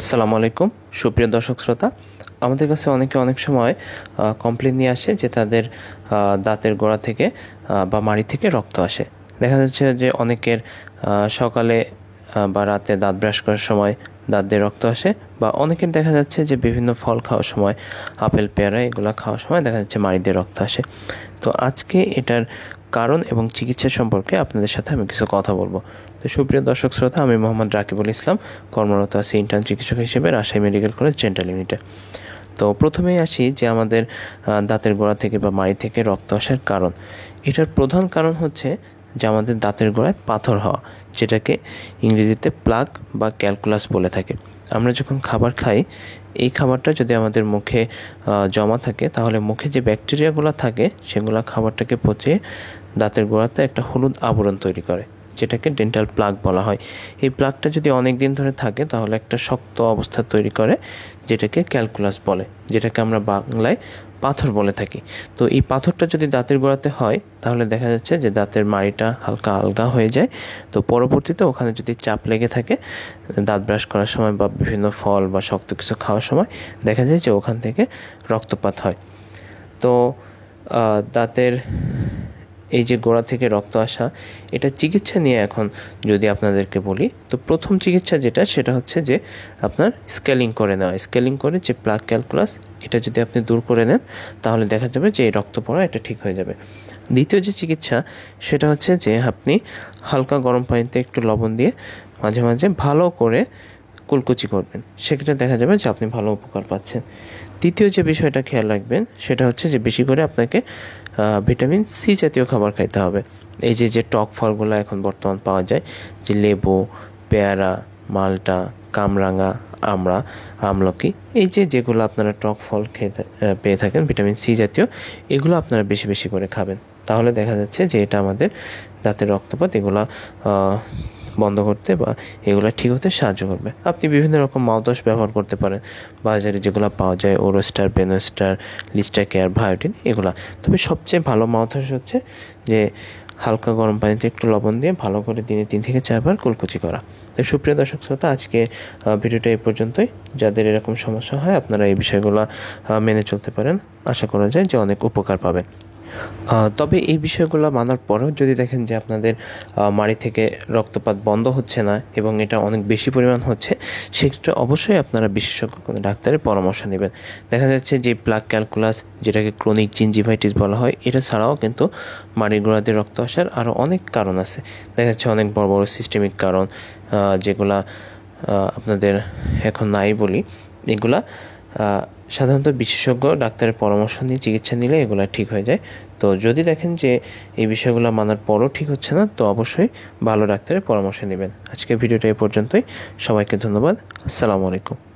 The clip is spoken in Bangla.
আসসালামু আলাইকুম সুপ্রিয় দর্শক শ্রোতা। আমাদের কাছে অনেক সময় কমপ্লেন নিয়ে আসে যে তাদের দাঁতের গোড়া থেকে বা মাড়ি থেকে রক্ত আসে। দেখা যাচ্ছে যে অনেকের সকালে বা রাতে দাঁত ব্রাশ করার সময় দাঁত দিয়ে রক্ত আসে, বা অনেকের দেখা যাচ্ছে যে বিভিন্ন ফল খাওয়ার সময়, আপেল পেয়ারা এগুলো খাওয়ার সময় দেখা যাচ্ছে মাড়ি দিয়ে রক্ত আসে। তো আজকে এটার কারণ এবং চিকিৎসা সম্পর্কে আপনাদের সাথে আমি কিছু কথা বলবো। তো সুপ্রিয় দর্শক শ্রোতা, আমি মোহাম্মদ রাকিবুল ইসলাম, কর্মরত আছি ইন্টার্ন চিকিৎসক হিসেবে রাজশাহী মেডিকেল কলেজ ডেন্টাল ইউনিটে। তো প্রথমেই আসি যে আমাদের দাঁতের গোড়া থেকে বা মাড়ি থেকে রক্ত আসার কারণ। এটার প্রধান কারণ হচ্ছে যে আমাদের দাঁতের গোড়ায় পাথর হওয়া, যেটাকে ইংরেজিতে প্লাক বা ক্যালকুলাস বলে থাকে। আমরা যখন খাবার খাই, এই খাবারটা যদি আমাদের মুখে জমা থাকে, তাহলে মুখে যে ব্যাকটেরিয়াগুলো থাকে সেগুলো খাবারটাকে পচে দাঁতের গোড়াতে একটা হলুদ আবরণ তৈরি করে, যেটাকে ডেন্টাল প্লাক বলা হয়। এই প্লাকটা যদি অনেক দিন ধরে থাকে তাহলে একটা শক্ত অবস্থা তৈরি করে, যেটাকে ক্যালকুলাস বলে, যেটাকে আমরা বাংলায় পাথর বলে থাকি। তো এই পাথরটা যদি দাঁতের গোড়াতে হয় তাহলে দেখা যাচ্ছে যে দাঁতের মাড়িটা হালকা আলগা হয়ে যায়। তো পরবর্তীতে ওখানে যদি চাপ লেগে থাকে দাঁত ব্রাশ করার সময় বা বিভিন্ন ফল বা শক্ত কিছু খাওয়ার সময়, দেখা যায় যে ওখান থেকে রক্তপাত হয়। তো দাঁতের এই যে গোড়া থেকে রক্ত আসা, এটা চিকিৎসা নিয়ে এখন যদি আপনাদেরকে বলি, তো প্রথম চিকিৎসা যেটা, সেটা হচ্ছে যে আপনার স্কেলিং করে নেওয়া। স্কেলিং করে যে প্লাক ক্যালকুলাস, এটা যদি আপনি দূর করে নেন তাহলে দেখা যাবে যে এই রক্ত পড়া এটা ঠিক হয়ে যাবে। দ্বিতীয় যে চিকিৎসা, সেটা হচ্ছে যে আপনি হালকা গরম পানিতে একটু লবণ দিয়ে মাঝে মাঝে ভালো করে কুলকুচি করবেন, সেক্ষেত্রে দেখা যাবে যে আপনি ভালো উপকার পাচ্ছেন। তৃতীয় যে বিষয়টা খেয়াল রাখবেন, সেটা হচ্ছে যে বেশি করে আপনাকে ভিটামিন সি জাতীয় খাবার খাইতে হবে। এই যে টক ফলগুলো এখন বর্তমান পাওয়া যায়, যে লেবু, পেয়ারা, মালটা, কামরাঙা, আমড়া, আমলকি, এই যেগুলো আপনারা টক ফল পেয়ে থাকেন ভিটামিন সি জাতীয়, এগুলো আপনারা বেশি বেশি করে খাবেন। তাহলে দেখা যাচ্ছে যে এটা আমাদের দাঁতের রক্তপাত এগুলা বন্ধ করতে বা এগুলো ঠিক হতে সাহায্য করবে। আপনি বিভিন্ন রকম মাউথওয়াশ ব্যবহার করতে পারেন, বাজারে যেগুলো পাওয়া যায়, ওরোস্টার, বেনোস্টার, লিস্টার কেয়ার, বায়োটিন, এগুলা। তবে সবচেয়ে ভালো মাউথওয়াশ হচ্ছে যে হালকা গরম পানিতে একটু লবণ দিয়ে ভালো করে দিনে 3 থেকে 4 বার কুলকুচি করা। তো সুপ্রিয় দর্শক শ্রোতা, আজকে ভিডিওটা এই পর্যন্তই। যাদের এরকম সমস্যা হয় আপনারা এই বিষয়গুলো মেনে চলতে পারেন, আশা করা যায় যে অনেক উপকার পাবেন। তবে এই বিষয়গুলো মানার পরেও যদি দেখেন যে আপনাদের মাড়ি থেকে রক্তপাত বন্ধ হচ্ছে না এবং এটা অনেক বেশি পরিমাণ হচ্ছে, সেক্ষেত্রে অবশ্যই আপনারা বিশেষজ্ঞ কোনো ডাক্তারের পরামর্শ নেবেন। দেখা যাচ্ছে যে প্লাক ক্যালকুলাস, যেটাকে ক্রনিক জিঞ্জিভাইটিস বলা হয়, এটা ছাড়াও কিন্তু মাড়ির গোড়া দিয়ে রক্ত আসার আরও অনেক কারণ আছে। দেখা যাচ্ছে অনেক বড় বড় সিস্টেমিক কারণ, যেগুলা আপনাদের এখন নাই বলি, এগুলা সাধারণত বিশেষজ্ঞ ডাক্তারের পরামর্শ নিয়ে চিকিৎসা নিলে এগুলো ঠিক হয়ে যায়। তো যদি দেখেন যে এই বিষয়গুলো মানার পরও ঠিক হচ্ছে না, তো অবশ্যই ভালো ডাক্তারের পরামর্শ নেবেন। আজকের ভিডিওটা এই পর্যন্তই। সবাইকে ধন্যবাদ। আসসালামু আলাইকুম।